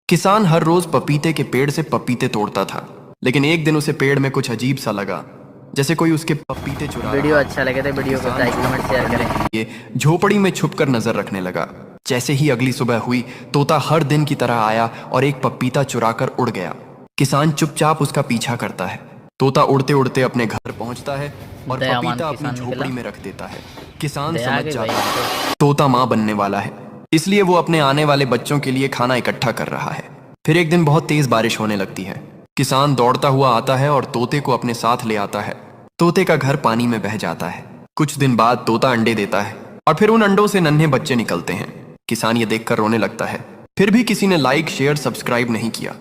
किसान हर रोज पपीते के पेड़ से पपीते तोड़ता था, लेकिन एक दिन उसे पेड़ में कुछ अजीब सा लगा, जैसे कोई उसके पपीते चुरा वीडियो रहा अच्छा लगे तो हो। वीडियो को किसान लाइक कमेंट शेयर करें। ये झोपड़ी में छुपकर नजर रखने लगा। जैसे ही अगली सुबह हुई, तोता हर दिन की तरह आया और एक पपीता चुराकर उड़ गया। किसान चुपचाप उसका पीछा करता है। तोता उड़ते उड़ते अपने घर पहुंचता है और दयावान पपीता अपनी किसान निकला। झोपड़ी में रख देता है। किसान दया आ समझ गई जाता भाई है इसको। तोता माँ बनने वाला है, इसलिए वो अपने आने वाले बच्चों के लिए खाना इकट्ठा कर रहा है। फिर एक दिन बहुत तेज बारिश होने लगती है। किसान दौड़ता हुआ आता है और तोते को अपने साथ ले आता है। तोते का घर पानी में बह जाता है। कुछ दिन बाद तोता अंडे देता है और फिर उन अंडों से नन्हे बच्चे निकलते हैं। किसान ये देखकर रोने लगता है, फिर भी किसी ने लाइक शेयर सब्सक्राइब नहीं किया।